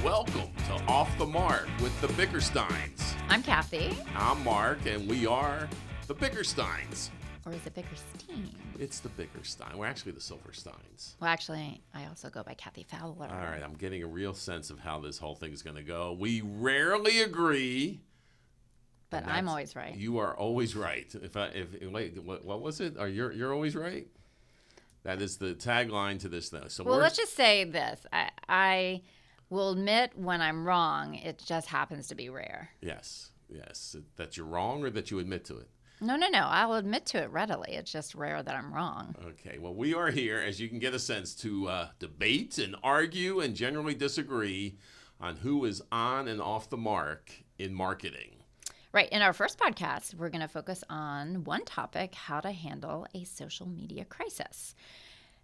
Welcome to Off the Marc with the Bickersteins. I'm Kathy. I'm Marc, and we are the Bickersteins. Or is it Bickerstein? It's the Bickerstein. We're actually the Silversteins. Well, actually, I also go by Kathy Fowler. All right, I'm getting a real sense of how this whole thing is going to go. We rarely agree. But I'm always right. You are always right. Wait, what was it? You're always right? That is the tagline to this, though. So let's just say this. I will admit when I'm wrong. It just happens to be rare. Yes. That you're wrong or that you admit to it? No. I'll admit to it readily. It's just rare that I'm wrong. Okay. Well, we are here, as you can get a sense, to debate and argue and generally disagree on who is on and off the mark in marketing. Right. In our first podcast, we're going to focus on one topic, how to handle a social media crisis.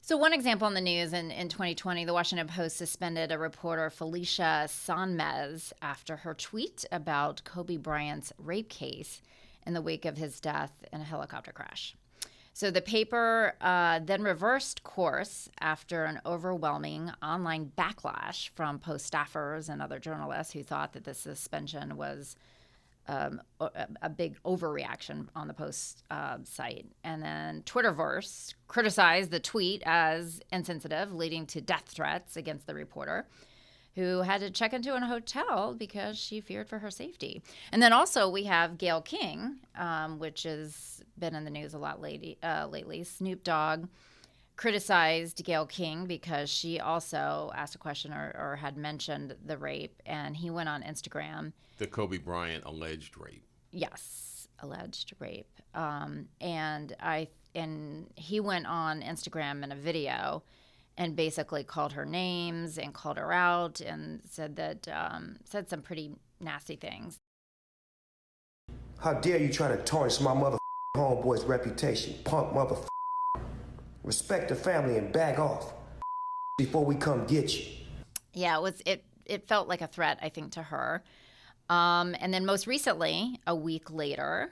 So one example in the news in 2020, the Washington Post suspended a reporter, Felicia Sonmez, after her tweet about Kobe Bryant's rape case in the wake of his death in a helicopter crash. So the paper then reversed course after an overwhelming online backlash from Post staffers and other journalists who thought that the suspension was a big overreaction on the Post site. And then Twitterverse criticized the tweet as insensitive, leading to death threats against the reporter, who had to check into a hotel because she feared for her safety. And then also we have Gayle King, which has been in the news a lot lately. Snoop Dogg criticized Gayle King because she also asked a question or had mentioned the rape, and he went on Instagram. The Kobe Bryant alleged rape. Yes, alleged rape. And he went on Instagram in a video and basically called her names and called her out and said some pretty nasty things. How dare you try to tarnish my homeboy's reputation, punk motherfucker. Respect the family and back off before we come get you. Yeah, it felt like a threat, I think, to her. And then most recently, a week later,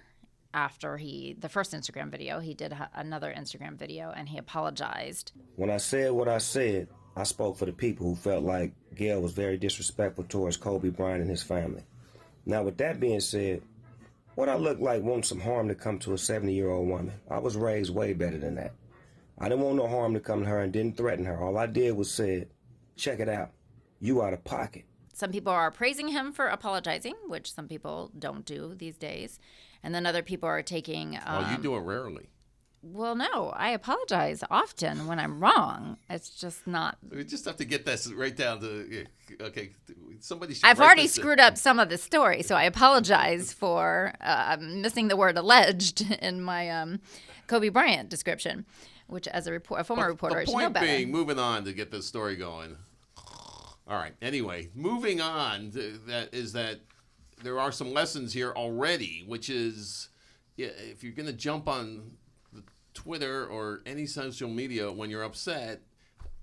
after the first Instagram video, he did another Instagram video and he apologized. When I said what I said, I spoke for the people who felt like Gayle was very disrespectful towards Kobe Bryant and his family. Now, with that being said, what I look like wants some harm to come to a 70-year-old woman. I was raised way better than that. I didn't want no harm to come to her and didn't threaten her. All I did was said, check it out. You out of pocket. Some people are praising him for apologizing, which some people don't do these days. And then other people are taking... you do it rarely. Well, no, I apologize often when I'm wrong. It's just not... We just have to get this right down to... Okay, somebody should... I've already screwed up some of the story, so I apologize for missing the word alleged in my Kobe Bryant description, which as a former reporter, I should know better. The point being, moving on to get this story going. All right, anyway, moving on, that there are some lessons here already, which is if you're going to jump on Twitter or any social media when you're upset,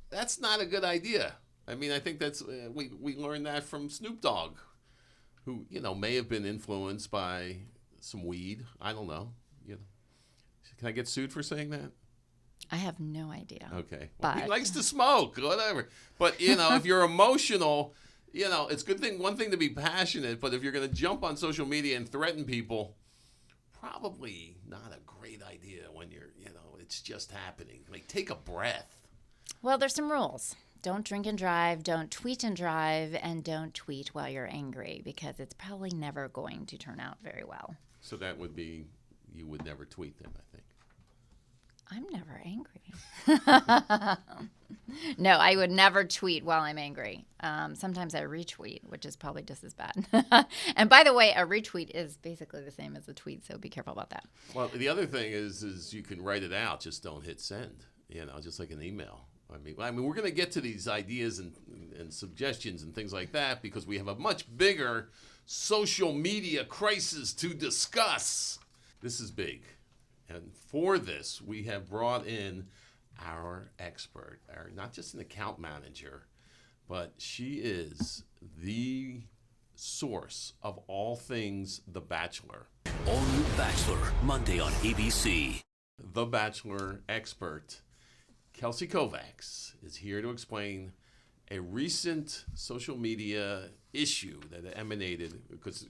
that's not a good idea. I mean, I think that's we learned that from Snoop Dogg, who may have been influenced by some weed. I don't know. Can I get sued for saying that? I have no idea. Okay. Well, he likes to smoke, whatever. But, if you're emotional, it's one thing to be passionate, but if you're going to jump on social media and threaten people, probably not a great idea when you're, it's just happening. Like, take a breath. Well, there's some rules. Don't drink and drive, don't tweet and drive, and don't tweet while you're angry, because it's probably never going to turn out very well. So that would be, you would never tweet then, I think. I'm never angry. No, I would never tweet while I'm angry. Sometimes I retweet, which is probably just as bad. And by the way, a retweet is basically the same as a tweet, so be careful about that. Well, the other thing is you can write it out, just don't hit send, just like an email. I mean, we're going to get to these ideas and suggestions and things like that because we have a much bigger social media crisis to discuss. This is big. And for this, we have brought in our expert, not just an account manager, but she is the source of all things The Bachelor. All new Bachelor, Monday on ABC. The Bachelor expert, Kelsey Kovacs, is here to explain a recent social media issue that emanated, because,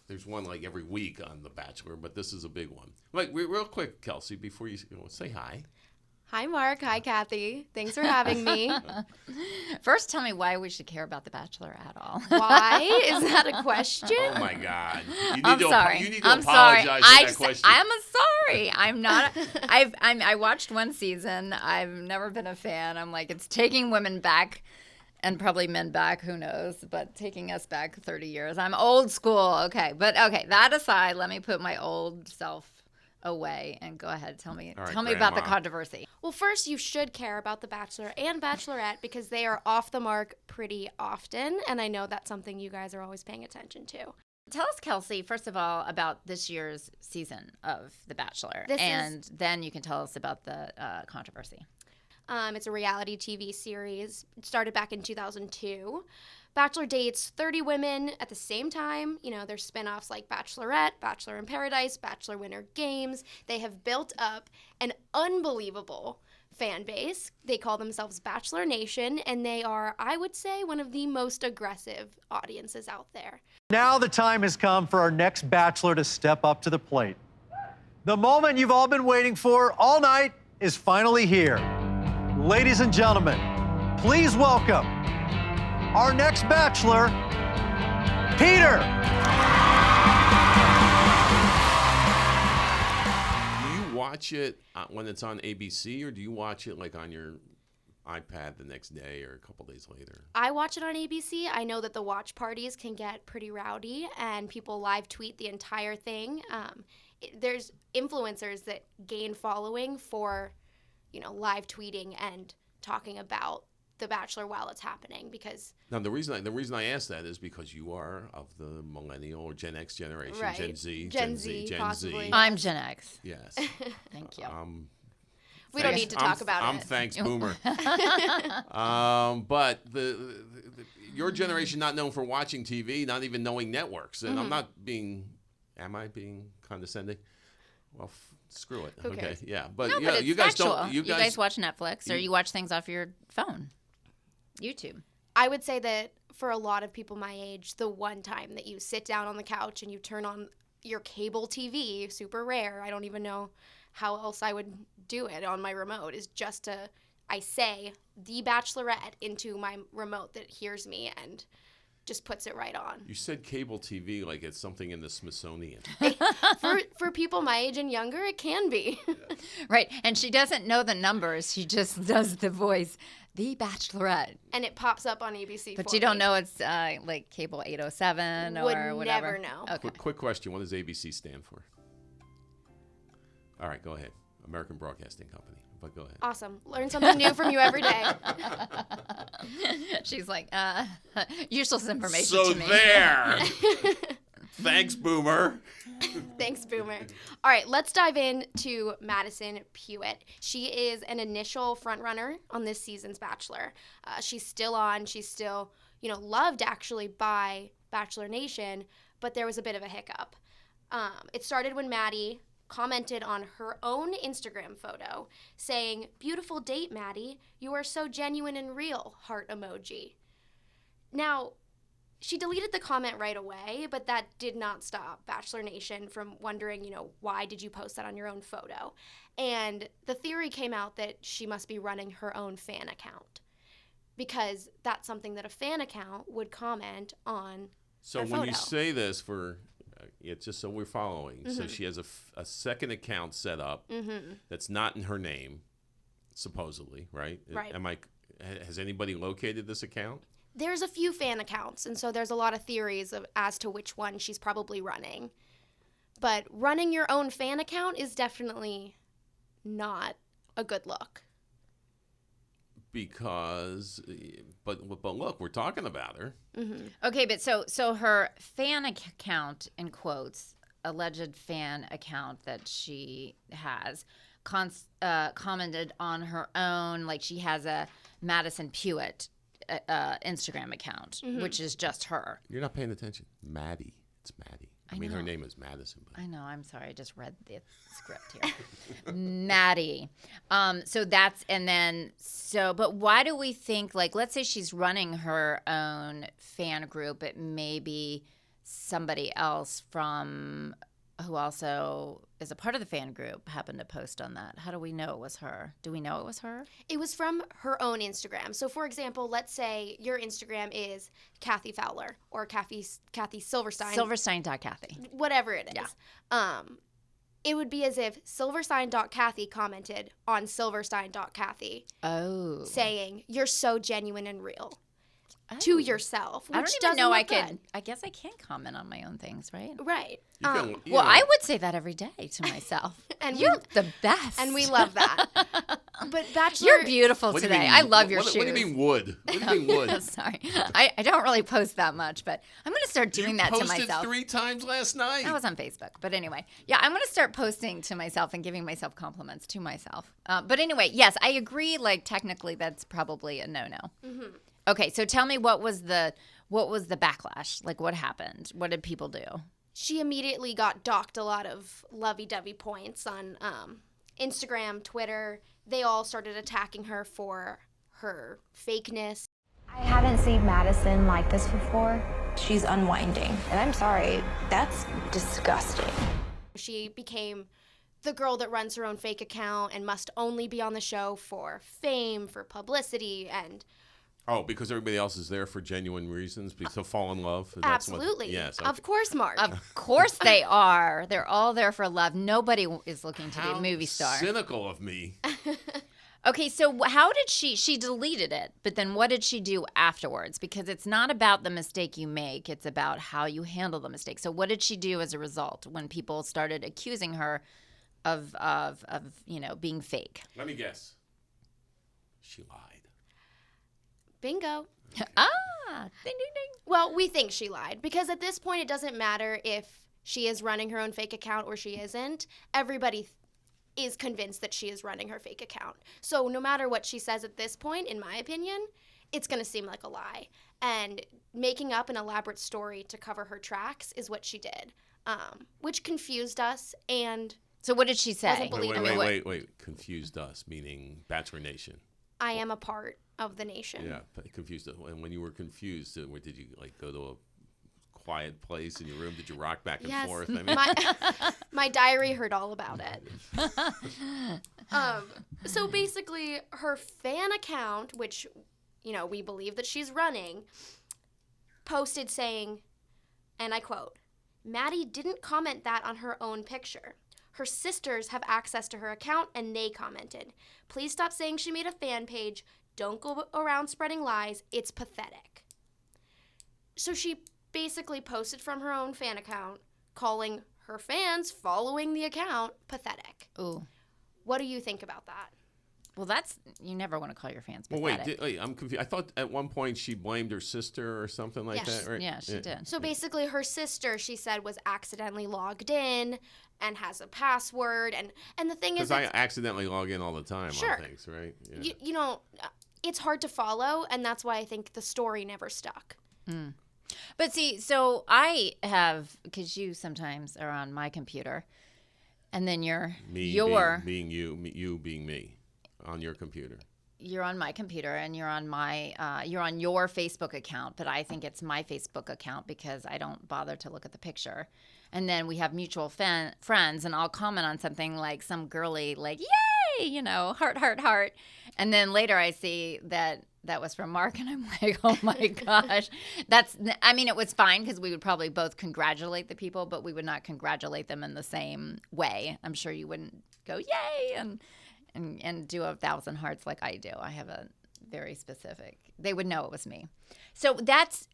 there's one like every week on The Bachelor, but this is a big one. Like, real quick, Kelsey, before you say hi. Hi, Mark. Hi, Kathy. Thanks for having me. First, tell me why we should care about The Bachelor at all. Why? Is that a question? Oh, my God. I'm sorry. You need to I'm apologize sorry. for that question. I'm sorry. I'm not. I watched one season. I've never been a fan. I'm like, it's taking women back, and probably men back. Who knows? But taking us back 30 years. I'm old school. Okay, but okay. That aside, let me put my old self away and go ahead. Tell me about the Grandma. controversy. Well, first, you should care about The Bachelor and Bachelorette because they are off the mark pretty often, and I know that's something you guys are always paying attention to. Tell us, Kelsey, first of all, about this year's season of The Bachelor, then you can tell us about the controversy. It's a reality TV series. It started back in 2002. Bachelor dates 30 women at the same time. There's spinoffs like Bachelorette, Bachelor in Paradise, Bachelor Winter Games. They have built up an unbelievable fan base. They call themselves Bachelor Nation, and they are, I would say, one of the most aggressive audiences out there. Now the time has come for our next Bachelor to step up to the plate. The moment you've all been waiting for all night is finally here. Ladies and gentlemen, please welcome our next Bachelor, Peter. Do you watch it when it's on ABC, or do you watch it like on your iPad the next day or a couple days later? I watch it on ABC. I know that the watch parties can get pretty rowdy, and people live tweet the entire thing. There's influencers that gain following for, live tweeting and talking about The Bachelor while it's happening, because Now, the reason I ask that is because you are of the millennial or Gen X generation, Right. Gen Z, Gen Z, possibly. I'm Gen X. Yes. Thank you. we don't need to talk about I'm it. thanks, Boomer. But your generation not known for watching TV, not even knowing networks, and am I being condescending? Well, screw it. Who Okay, cares? yeah, but No, yeah, but it's you guys factual. don't. You guys watch Netflix, or you- you watch things off your phone, YouTube. I would say that for a lot of people my age, the one time that you sit down on the couch and you turn on your cable TV, super rare, I don't even know how else I would do it on my remote, is just I say The Bachelorette into my remote that hears me and just puts it right on. You said cable TV like it's something in the Smithsonian. For people my age and younger, it can be. Right, and she doesn't know the numbers. She just does the voice, The Bachelorette. And it pops up on ABC But for you don't me. know it's like cable 807 Would or whatever. never know. Okay. Quick question: what does ABC stand for? All right, go ahead. American Broadcasting Company. But go ahead. Awesome. Learn something new from you every day. She's like, useless information So to me. there. Thanks, Boomer. Thanks, Boomer. All right, let's dive into Madison Pewitt. She is an initial frontrunner on this season's Bachelor. She's still on. She's still, loved actually by Bachelor Nation, but there was a bit of a hiccup. It started when Maddie commented on her own Instagram photo saying, "Beautiful date, Maddie. You are so genuine and real," heart emoji. Now, she deleted the comment right away, but that did not stop Bachelor Nation from wondering, why did you post that on your own photo? And the theory came out that she must be running her own fan account, because that's something that a fan account would comment on So her when you photo. say this it's just so we're following. So she has a second account set up that's not in her name, supposedly, right? Right. Has anybody located this account? There's a few fan accounts, and so there's a lot of theories as to which one she's probably running. But running your own fan account is definitely not a good look. Because, but look, we're talking about her. Okay, but so her fan account, in quotes, alleged fan account that she has, commented on her own, like she has a Madison Pewitt Instagram account, which is just her. You're not paying attention. Maddie. It's Maddie. I mean, her name is Madison. But. I know. I'm sorry. I just read the script here. Maddie. But why do we think, like, let's say she's running her own fan group, it may be somebody else from who also is a part of the fan group happened to post on that. How do we know it was her? Do we know it was her? It was from her own Instagram. So, for example, let's say your Instagram is Kathy Fowler or Kathy Silverstein. Silverstein.Kathy. Whatever it is. Yeah. It would be as if Silverstein.Kathy commented on Silverstein.Kathy. Oh. Saying, "You're so genuine and real." To yourself. Which I don't even know I could. can. I guess I can comment on my own things, right? Right. Well, I would say that every day to myself. And you're the best. And we love that. But Bachelor. You're beautiful What do you today. mean- I love your what, shoes. What do you mean wood? What do you mean wood? Sorry. I don't really post that much, but I'm going to start doing that to Posted myself. 3 times last night. That was on Facebook. But anyway, yeah, I'm going to start posting to myself and giving myself compliments to myself. But anyway, yes, I agree. Like, technically, that's probably a no-no. Mm-hmm. Okay, so tell me what was the backlash? Like, what happened? What did people do? She immediately got docked a lot of lovey-dovey points on Instagram, Twitter. They all started attacking her for her fakeness. I haven't seen Madison like this before. She's unwinding. And I'm sorry, that's disgusting. She became the girl that runs her own fake account and must only be on the show for fame, for publicity, and... Oh, because everybody else is there for genuine reasons, to fall in love? Absolutely. Yes. Of course, Mark. Of course they are. They're all there for love. Nobody is looking to be a movie star. How cynical of me. Okay, so how did she deleted it, but then what did she do afterwards? Because it's not about the mistake you make, it's about how you handle the mistake. So what did she do as a result when people started accusing her of being fake? Let me guess. She lied. Bingo. Ding, ding, ding. Well, we think she lied because at this point it doesn't matter if she is running her own fake account or she isn't. Everybody is convinced that she is running her fake account. So no matter what she says at this point, in my opinion, it's going to seem like a lie. And making up an elaborate story to cover her tracks is what she did, which confused us and... So what did she say? Wait. Confused us, meaning Bachelor Nation. I am a part of the nation. Yeah, confused. And when you were confused, did you go to a quiet place in your room? Did you rock back and forth? I mean, my diary heard all about it. So basically, her fan account, which we believe that she's running, posted saying, and I quote, "Maddie didn't comment that on her own picture. Her sisters have access to her account and they commented. Please stop saying she made a fan page. Don't go around spreading lies. It's pathetic." So she basically posted from her own fan account, calling her fans following the account pathetic. Ooh. What do you think about that? Well, you never want to call your fans well, pathetic. wait, I'm confused. I thought at one point she blamed her sister or something like that, right? Yeah, she did. So basically her sister, she said, was accidentally logged in and has a password. And the thing is... Because I accidentally log in all the time Sure. on things, right? Yeah. It's hard to follow, and that's why I think the story never stuck. Mm. But see, so I have, because you sometimes are on my computer, and then being you being me on your computer. You're on my computer, and you're on your Facebook account, but I think it's my Facebook account because I don't bother to look at the picture. And then we have mutual friends, and I'll comment on something like some girly, like, yay, heart, heart, heart. And then later I see that was from Mark, and I'm like, oh my gosh. It was fine because we would probably both congratulate the people, but we would not congratulate them in the same way. I'm sure you wouldn't go, yay, and do 1,000 hearts like I do. I have a very specific, they would know it was me. So that's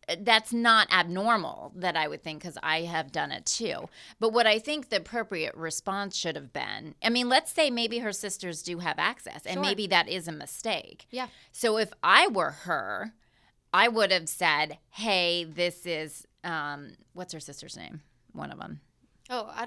not abnormal that I would think, because I have done it too. But what I think the appropriate response should have been, let's say maybe her sisters do have access, and maybe that is a mistake. Yeah. So if I were her, I would have said, hey, this is, what's her sister's name? One of them. Oh, I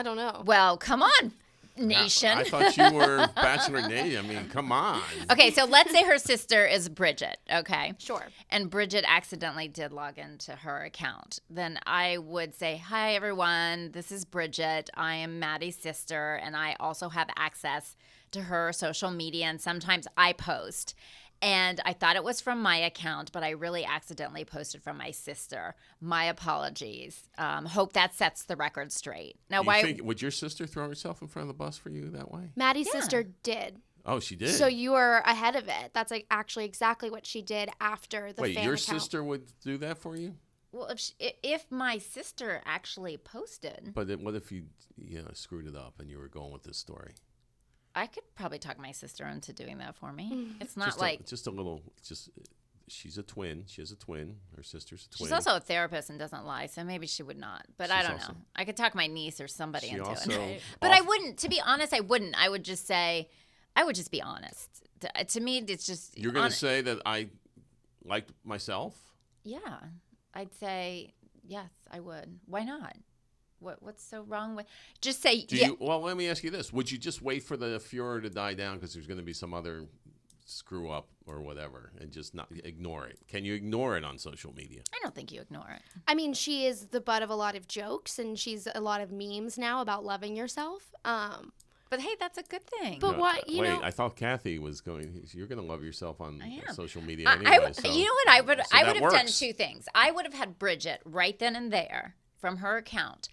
don't know. Well, come on. Nation. I thought you were Bachelor Nation. I mean, come on. Okay, so let's say her sister is Bridget, okay? Sure. And Bridget accidentally did log into her account. Then I would say, hi, everyone. This is Bridget. I am Maddie's sister, and I also have access to her social media, and sometimes I post. And I thought it was from my account, but I really accidentally posted from my sister. My apologies. Hope that sets the record straight. Now, Would your sister throw herself in front of the bus for you that way? Maddie's sister did. Oh, she did? So you were ahead of it. That's like actually exactly what she did after the Wait, fan your account. sister would do that for you? Well, if my sister actually posted. But what if you screwed it up and you were going with this story? I could probably talk my sister into doing that for me. Mm. It's not like she's a twin. She has a twin. Her sister's a twin. she's also a therapist and doesn't lie, so maybe she would not. But I don't know. I could talk my niece or somebody into it. But I wouldn't. To be honest, I wouldn't. I would just say, I would just be honest. To me, it's just. You're going to say that I liked myself? Yeah, I'd say yes. I would. Why not? What's so wrong with just say Well, let me ask you this. Would you just wait for the furor to die down because there's going to be some other screw up or whatever and just not ignore it? Can you ignore it on social media? I don't think you ignore it. I mean, she is the butt of a lot of jokes, and she's a lot of memes now about loving yourself. But hey, that's a good thing. But what wait, I thought Kathy was going. You're going to love yourself on social media anyway. You know what? I would have works. done two things. I would have had Bridget right then and there from her account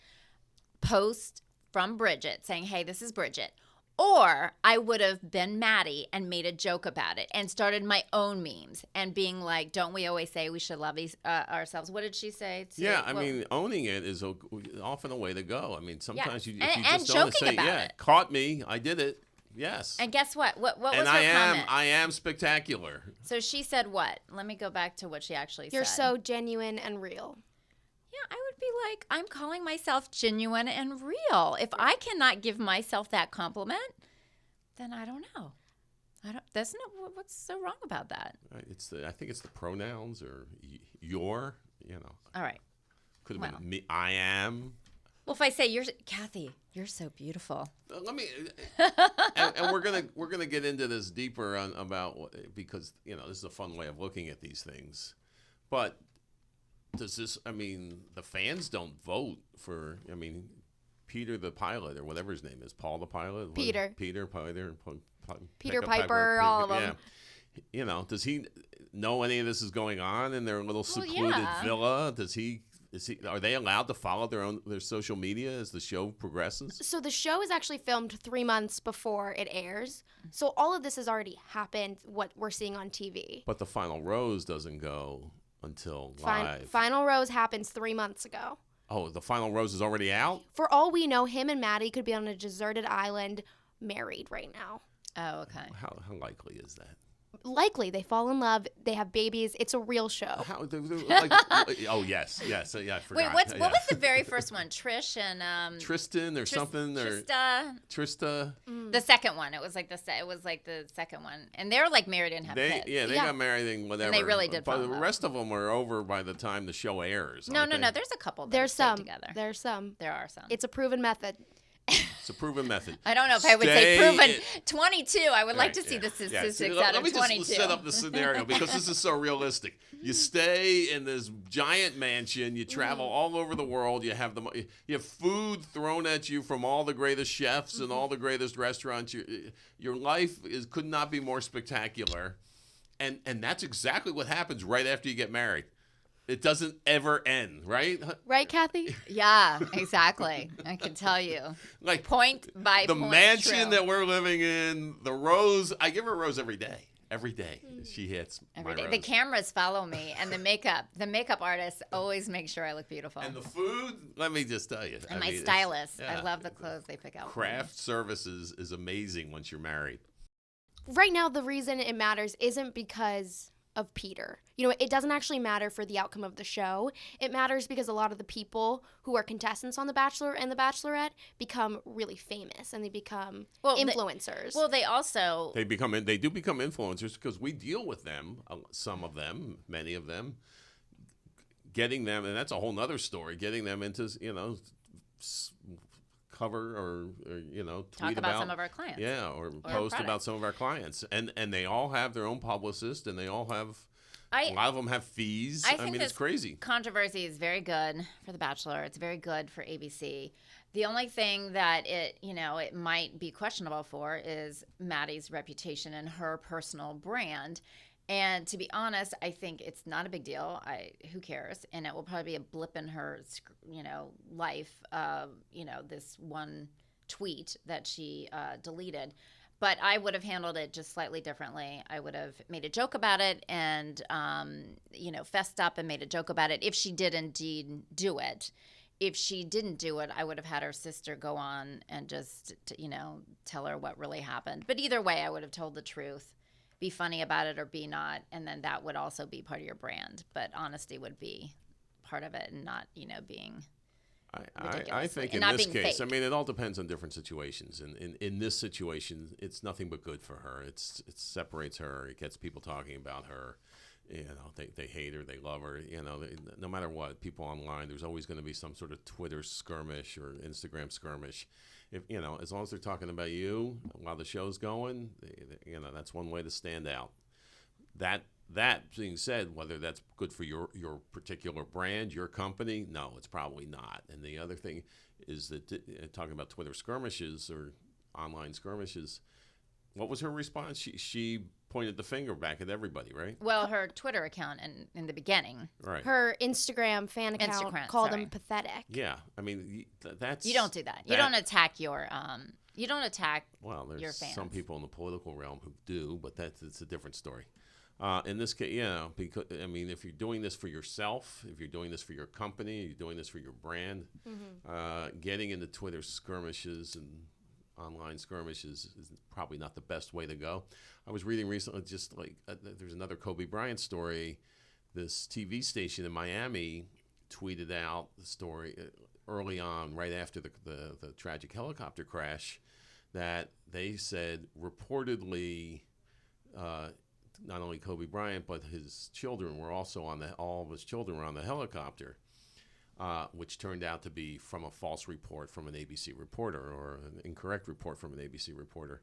post from Bridget saying, hey, this is Bridget. Or I would have been Maddie and made a joke about it and started my own memes and being like, don't we always say we should love ourselves? What did she say? I mean, owning it is often a way to go. I mean, sometimes you and just don't say, it. Caught me, I did it. Yes. And guess what? What was her comment? comment? I am spectacular. So she said what? Let me go back to what she actually said. You're so genuine and real. Yeah, I would be like, I'm calling myself genuine and real. If I cannot give myself that compliment, then I don't know. That's not what's so wrong about that. I think it's the pronouns or your, All right. Could have been me. I am. Well, if I say Kathy, you're so beautiful. Let me, and we're gonna get into this deeper about because this is a fun way of looking at these things, but. Does this? I mean, the fans don't vote for. I mean, Peter the pilot or whatever his name is, Paul the pilot. Peter Piper, all of them. Yeah. Does he know any of this is going on in their little secluded villa? Does he? Are they allowed to follow their social media as the show progresses? So the show is actually filmed 3 months before it airs. So all of this has already happened. What we're seeing on TV. But the final rose doesn't go until live. Final Rose happens 3 months ago. Oh, the Final Rose is already out? For all we know, him and Maddie could be on a deserted island married right now. Oh, okay. How likely is that? Likely. They fall in love. They have babies. It's a real show. Oh, yes. Yeah, I forgot. Wait, what was the very first one? Trish and... Tristan or something? Trista. The second one. It was like the second one. And they were like married and have kids. Yeah, they got married and whatever. And they really did fall But in the love. rest of them are over by the time the show airs. No. There's a couple that There's some. together. There's some. There are some. It's a proven method. It's a proven method. I don't know if I would say proven. 22. I would like to see the statistics out of 22. Let me just set up the scenario because this is so realistic. You stay in this giant mansion. You travel all over the world. You have food thrown at you from all the greatest chefs and all the greatest restaurants. Your life could not be more spectacular, and that's exactly what happens right after you get married. It doesn't ever end, right? Right, Kathy? Yeah, exactly. I can tell you. Like point by the point. mansion True. that we're living in, the rose. I give her a rose every day. Every day she hits every my day. rose. The cameras follow me, and the makeup artists always make sure I look beautiful. And the food, let me just tell you. And my stylist. I love the clothes they pick out. Craft services is amazing once you're married. Right now, the reason it matters isn't because of Peter. It doesn't actually matter for the outcome of the show. It matters because a lot of the people who are contestants on The Bachelor and The Bachelorette become really famous and they become influencers. They do become influencers because we deal with them, some of them, many of them, getting them, and that's a whole nother story, getting them into, cover or you know, Talk tweet about some of our clients. Yeah, or post product. about some of our clients, and they all have their own publicist, and they all have. A lot of them have fees. I think mean, it's crazy. Controversy is very good for The Bachelor. It's very good for ABC. The only thing that it might be questionable for is Maddie's reputation and her personal brand. And to be honest, I think it's not a big deal. Who cares? And it will probably be a blip in her, life. This one tweet that she deleted. But I would have handled it just slightly differently. I would have made a joke about it and, fessed up and made a joke about it if she did indeed do it. If she didn't do it, I would have had her sister go on and just, tell her what really happened. But either way, I would have told the truth. Be funny about it or be not. And then that would also be part of your brand. But honesty would be part of it and not, being... I think in this case, fake. I mean, it all depends on different situations. And in this situation, it's nothing but good for her. It separates her. It gets people talking about her. They hate her. They love her. No matter what, people online, there's always going to be some sort of Twitter skirmish or Instagram skirmish. As long as they're talking about you while the show's going, that's one way to stand out. That being said, whether that's good for your particular brand, your company, no, it's probably not. And the other thing is that talking about Twitter skirmishes or online skirmishes, what was her response? She pointed the finger back at everybody, right? Well, her Twitter account in the beginning. Right. Her Instagram fan account called him pathetic. Yeah, I mean that's. You don't do that. You don't attack your. You don't attack. Well, there's your fans. Some people in the political realm who do, but it's a different story. In this case, because if you're doing this for yourself, if you're doing this for your company, you're doing this for your brand, getting into Twitter skirmishes and online skirmishes is probably not the best way to go. I was reading recently, just like there's another Kobe Bryant story. This TV station in Miami tweeted out the story early on, right after the tragic helicopter crash, that they said reportedly. Not only Kobe Bryant, but his children were also all of his children were on the helicopter, which turned out to be from a false report from an ABC reporter or an incorrect report from an ABC reporter.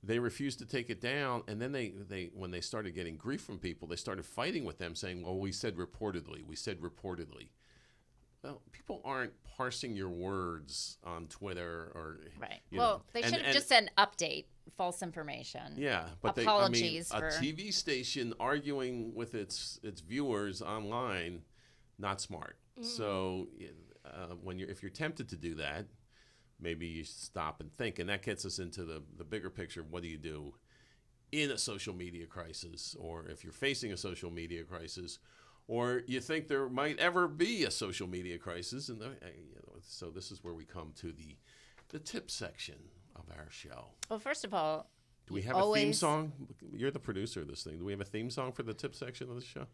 They refused to take it down, and then they when they started getting grief from people, they started fighting with them, saying, "Well, we said reportedly. We said reportedly." Well, people aren't parsing your words on Twitter or right. Well, they should have just said update, false information. Yeah, but apologies a TV station arguing with its viewers online, not smart. Mm-hmm. So if you're tempted to do that, maybe you stop and think, and that gets us into the bigger picture. What do you do in a social media crisis, or if you're facing a social media crisis? Or you think there might ever be a social media crisis, and so this is where we come to the tip section of our show. Well, first of all, do we have a theme song? You're the producer of this thing. Do we have a theme song for the tip section of the show?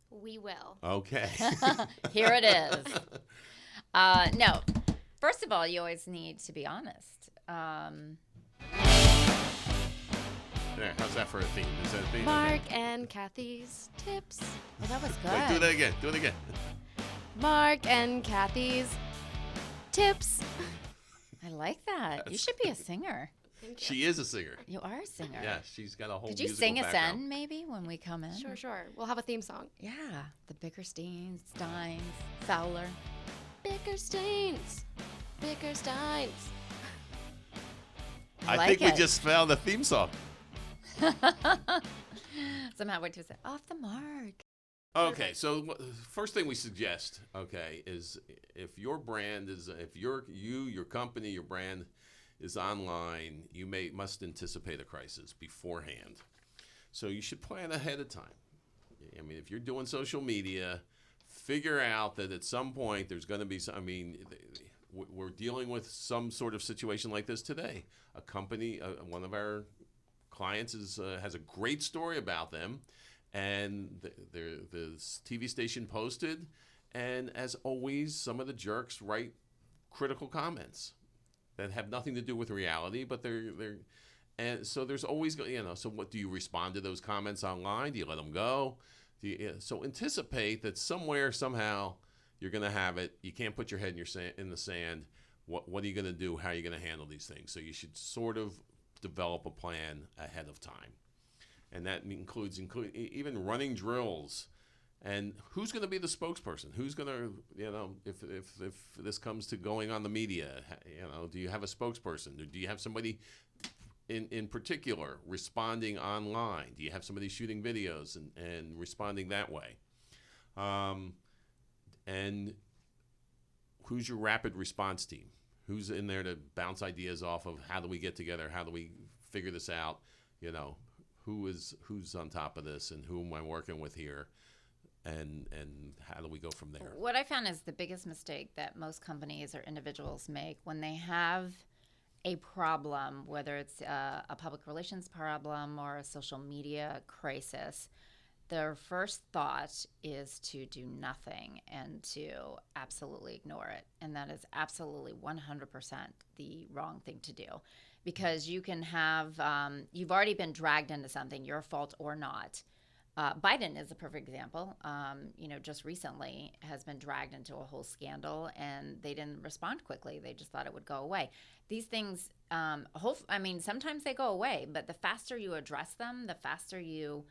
We will. Okay. Here it is. No, first of all, you always need to be honest. Yeah, how's that for a theme? Is that a theme? Marc and Kathy's tips. Oh, that was good. Wait, do that again. Do it again. Marc and Kathy's tips. I like that. You should be a singer. She is a singer. You are a singer. Yeah, she's got a whole. Could you sing us in maybe when we come in? Sure. We'll have a theme song. Yeah, the Bickersteins, Fowler. Bickersteins. I think we just found the theme song. Somehow what to say off the mark. Okay, so first thing we suggest, is if your brand is, if your company, your brand is online, you must anticipate a crisis beforehand. So you should plan ahead of time. I mean, if you're doing social media, figure out that at some point there's going to be we're dealing with some sort of situation like this today. A company, one of our clients has a great story about them, and the TV station posted, and as always, some of the jerks write critical comments that have nothing to do with reality, but they're and so there's always so what do you respond to those comments online? Do you let them go? So anticipate that somewhere, somehow, you're going to have it. You can't put your head in the sand, What are you going to do? How are you going to handle these things? So you should sort of develop a plan ahead of time. And that includes even running drills. And who's going to be the spokesperson? Who's going to, if this comes to going on the media, do you have a spokesperson? Or do you have somebody in particular responding online? Do you have somebody shooting videos and responding that way? And who's your rapid response team? Who's in there to bounce ideas off of? How do we get together? How do we figure this out? Who's on top of this, and who am I working with here? And how do we go from there? What I found is the biggest mistake that most companies or individuals make when they have a problem, whether it's a public relations problem or a social media crisis, their first thought is to do nothing and to absolutely ignore it. And that is absolutely 100% the wrong thing to do, because you can have, you've already been dragged into something, your fault or not. Biden is a perfect example. Just recently has been dragged into a whole scandal, and they didn't respond quickly. They just thought it would go away. These things, sometimes they go away, but the faster you address them, the faster you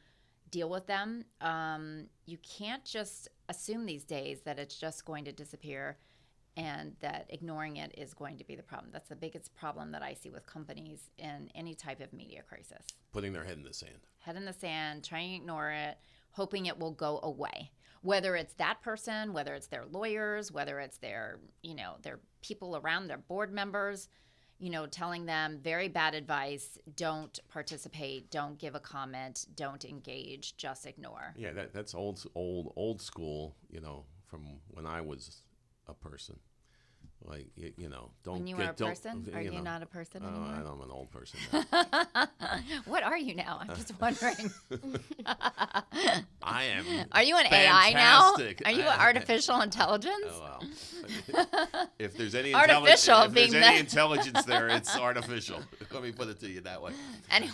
deal with them. You can't just assume these days that it's just going to disappear and that ignoring it is going to be the problem. That's the biggest problem that I see with companies in any type of media crisis. Putting their head in the sand. Head in the sand, trying to ignore it, hoping it will go away. Whether it's that person, whether it's their lawyers, whether it's their people around, their board members, telling them very bad advice, don't participate, don't give a comment, don't engage, just ignore. Yeah, that's old school, from when I was a person. Like, don't when you get, were a person? Are you not a person anymore? I'm an old person now. What are you now? I'm just wondering. I am. Are you an fantastic. AI now? Are you artificial intelligence? Oh, well. If there's any intelligence there, it's artificial. Let me put it to you that way. Anyway.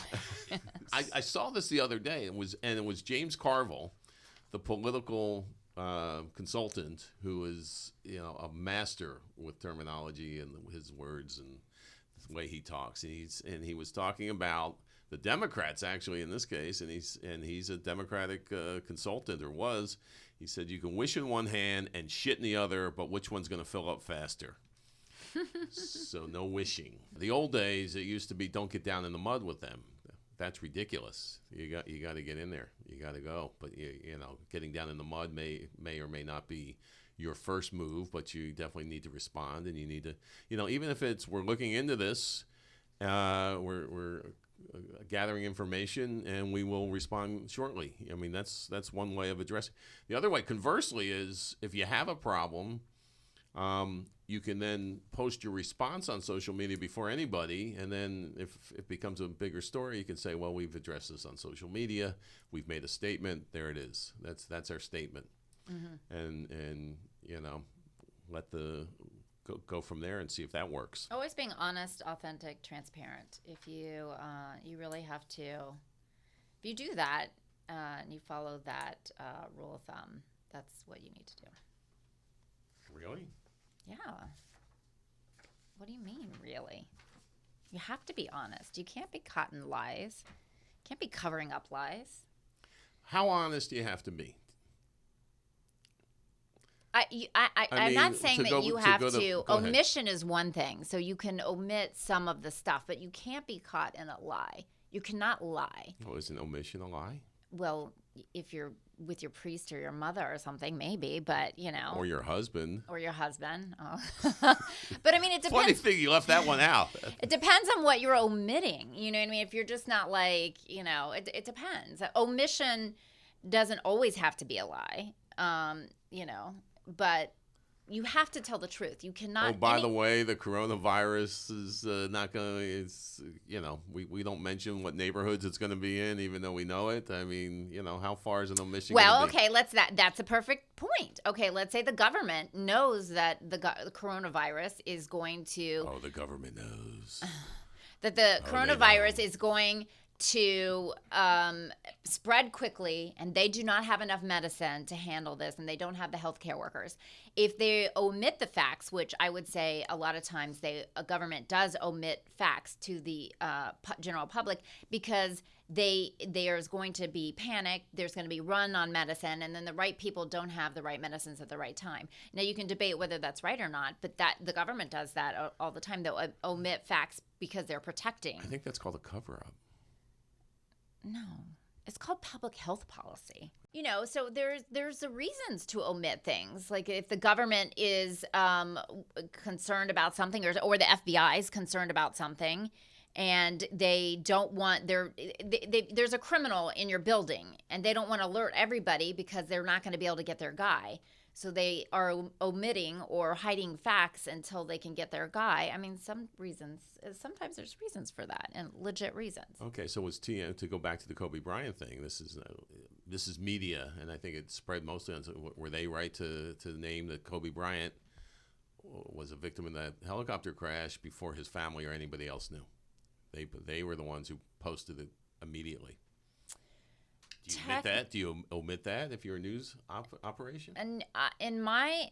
I saw this the other day. It was James Carville, the political consultant, who is a master with terminology and his words and the way he talks. And he was talking about the Democrats, actually, in this case, and he's a Democratic consultant, or was. He said you can wish in one hand and shit in the other, but which one's going to fill up faster? So no wishing. The old days, it used to be don't get down in the mud with them. That's ridiculous. You got to get in there. You got to go. But getting down in the mud may or may not be your first move, but you definitely need to respond, and you need to, even if we're looking into this, we're gathering information, and we will respond shortly. I mean, that's one way of addressing. The other way, conversely, is if you have a problem, you can then post your response on social media before anybody, and then if it becomes a bigger story, you can say, well, we've addressed this on social media, we've made a statement, there it is. That's our statement. Mm-hmm. And let go from there and see if that works. Always being honest, authentic, transparent. If you really have to, if you do that and you follow that rule of thumb, that's what you need to do. Really? Yeah. What do you mean, really? You have to be honest. You can't be caught in lies. You can't be covering up lies. How honest do you have to be? I'm not saying that you have to. Omission is one thing. So you can omit some of the stuff, but you can't be caught in a lie. You cannot lie. Oh, is an omission a lie? Well, if you're with your priest or your mother or something, maybe, but or your husband. Oh. But I mean, it depends. Funny thing, you left that one out. It depends on what you're omitting. You know what I mean? If you're just not like, it depends. Omission doesn't always have to be a lie. But you have to tell the truth. You cannot. Oh, by the way, the coronavirus is not going to, we don't mention what neighborhoods it's going to be in, even though we know it. I mean, how far is an omission going to be? Okay, that's a perfect point. Okay, let's say the government knows that the coronavirus is going to. Oh, the government knows. That the coronavirus is going to spread quickly, and they do not have enough medicine to handle this, and they don't have the healthcare workers. If they omit the facts, which I would say a lot of times a government does omit facts to the general public, because there's going to be panic, there's going to be run on medicine, and then the right people don't have the right medicines at the right time. Now, you can debate whether that's right or not, but that the government does that all the time. They'll omit facts because they're protecting. I think that's called a cover-up. No, it's called public health policy. So there's the reasons to omit things. Like if the government is concerned about something, or the FBI is concerned about something, and they don't want there's a criminal in your building, and they don't want to alert everybody because they're not going to be able to get their guy. So they are omitting or hiding facts until they can get their guy. I mean, sometimes there's reasons for that, and legit reasons. Okay, so was TM, to go back to the Kobe Bryant thing, this is media, and I think it spread mostly on, were they right to name that Kobe Bryant was a victim in that helicopter crash before his family or anybody else knew? They were the ones who posted it immediately. Do you omit that? Do you omit that if you're a news operation? And in my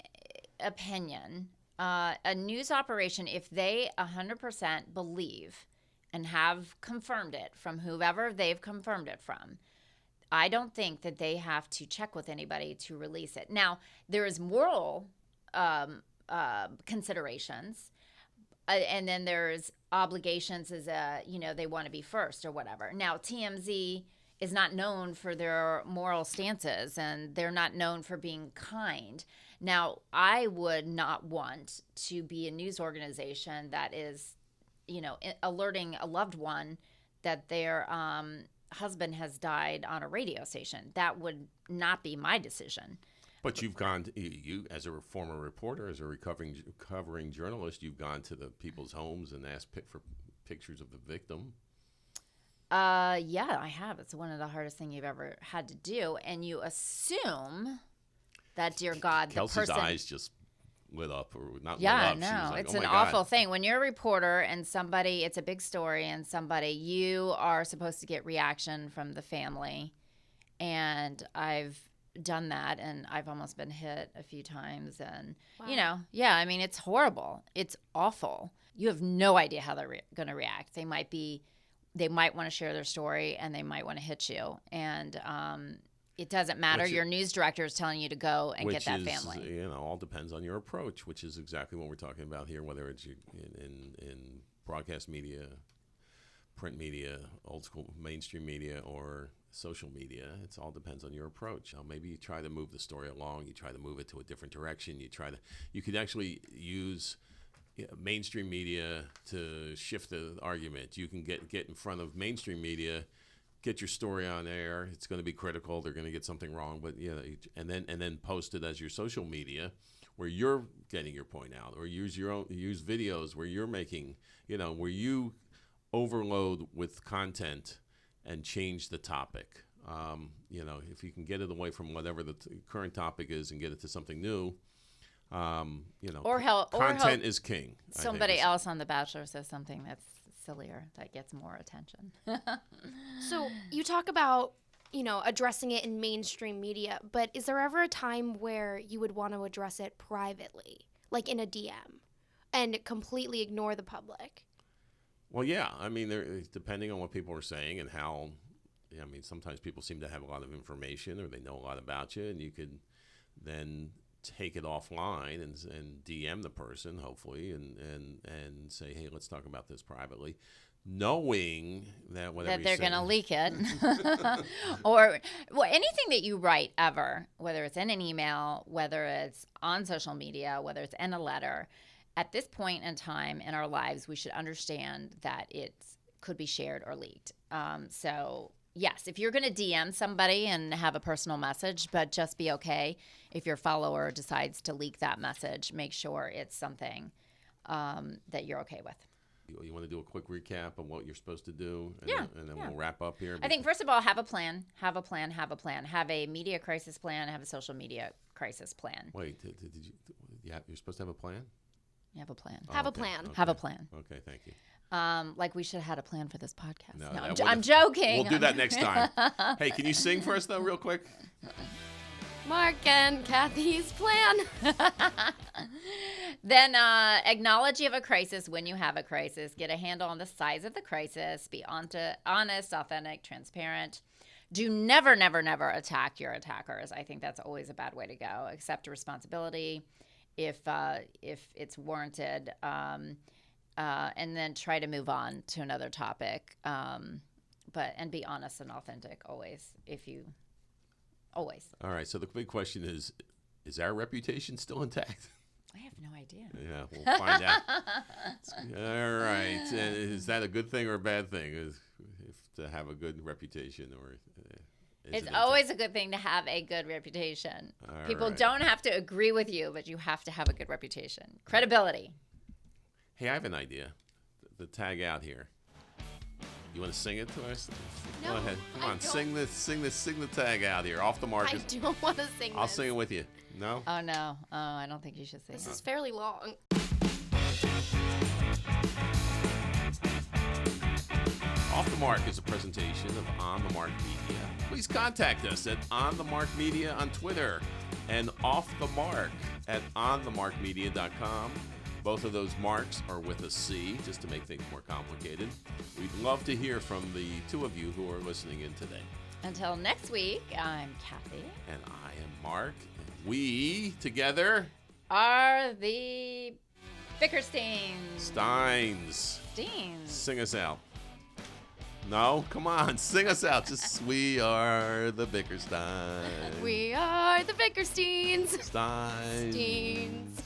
opinion, a news operation, if they 100% believe and have confirmed it from whoever they've confirmed it from, I don't think that they have to check with anybody to release it. Now, there is moral considerations, and then there's obligations as they want to be first or whatever. Now, TMZ is not known for their moral stances, and they're not known for being kind. Now, I would not want to be a news organization that is, alerting a loved one that their husband has died on a radio station. That would not be my decision. But you've gone, you as a former reporter, as a covering journalist, you've gone to the people's homes and asked for pictures of the victim. Yeah, I have. It's one of the hardest things you've ever had to do. And you assume that, dear God, Kelsey's the person... eyes just lit up, or not yeah, lit up. No, she was like, it's oh an my awful God. thing. When you're a reporter and it's a big story, and you are supposed to get reaction from the family. And I've done that, and I've almost been hit a few times. And, Wow. I mean, it's horrible. It's awful. You have no idea how they're going to react. They might want to share their story, and they might want to hit you. And it doesn't matter. Your news director is telling you to go and get that family. All depends on your approach, which is exactly what we're talking about here, whether it's in broadcast media, print media, old school mainstream media, or social media. It all depends on your approach. Maybe you try to move the story along. You try to move it to a different direction. You could actually use mainstream media to shift the argument. You can get in front of mainstream media, get your story on air. It's going to be critical. They're going to get something wrong, but and then post it as your social media, where you're getting your point out, or use videos where you're making, where you overload with content and change the topic. If you can get it away from whatever the current topic is and get it to something new. Content is king. Somebody else on The Bachelor says something that's sillier, that gets more attention. So you talk about, addressing it in mainstream media, but is there ever a time where you would want to address it privately, like in a DM, and completely ignore the public? Well, yeah. I mean, depending on what people are saying and how, sometimes people seem to have a lot of information, or they know a lot about you, and you could then take it offline and DM the person, hopefully, and say, hey, let's talk about this privately, knowing that whatever they're going to leak it. Or anything that you write ever, whether it's in an email, whether it's on social media, whether it's in a letter, at this point in time in our lives, we should understand that it could be shared or leaked. So yes, if you're going to DM somebody and have a personal message, but just be okay if your follower decides to leak that message, make sure it's something that you're okay with. You want to do a quick recap of what you're supposed to do? And then we'll wrap up here. I think, first of all, have a plan. Have a media crisis plan. Have a social media crisis plan. Wait, did you? Yeah, you're supposed to have a plan? You have a plan. Have a plan. Okay. Have a plan. Okay, thank you. Like we should have had a plan for this podcast. No, No, that I'm would've- joking. We'll do that next time. Hey, can you sing for us though, real quick? Marc and Kathy's plan. Then acknowledge you have a crisis when you have a crisis. Get a handle on the size of the crisis. Be honest, authentic, transparent. Do never, never, never attack your attackers. I think that's always a bad way to go. Accept responsibility if it's warranted, and then try to move on to another topic. And be honest and authentic always. Always. All right. So the big question is our reputation still intact? I have no idea. Yeah, we'll find out. All right. And is that a good thing or a bad thing? To have a good reputation, or It's always a good thing to have a good reputation. All People right. don't have to agree with you, but you have to have a good reputation. Credibility. Hey, I have an idea. The tag out here. You want to sing it to us? No, Go ahead. Come I on, don't. sing the tag out here. Off the mark. I don't want to sing I'll this. sing it with you. No? Oh, no. Oh, I don't think you should say This that. is fairly long. Off the Mark is a presentation of On The Marc Media. Please contact us at On The Marc Media on Twitter and Off The Mark at onthemarkmedia.com. Both of those marks are with a C, just to make things more complicated. We'd love to hear from the two of you who are listening in today. Until next week, I'm Kathy. And I am Mark. And we, together, Are the Bickersteins. Steins. Steins. Sing us out. No? Come on, sing us out. Just, we are the Bickersteins. We are the Bickersteins. Steins. Steins.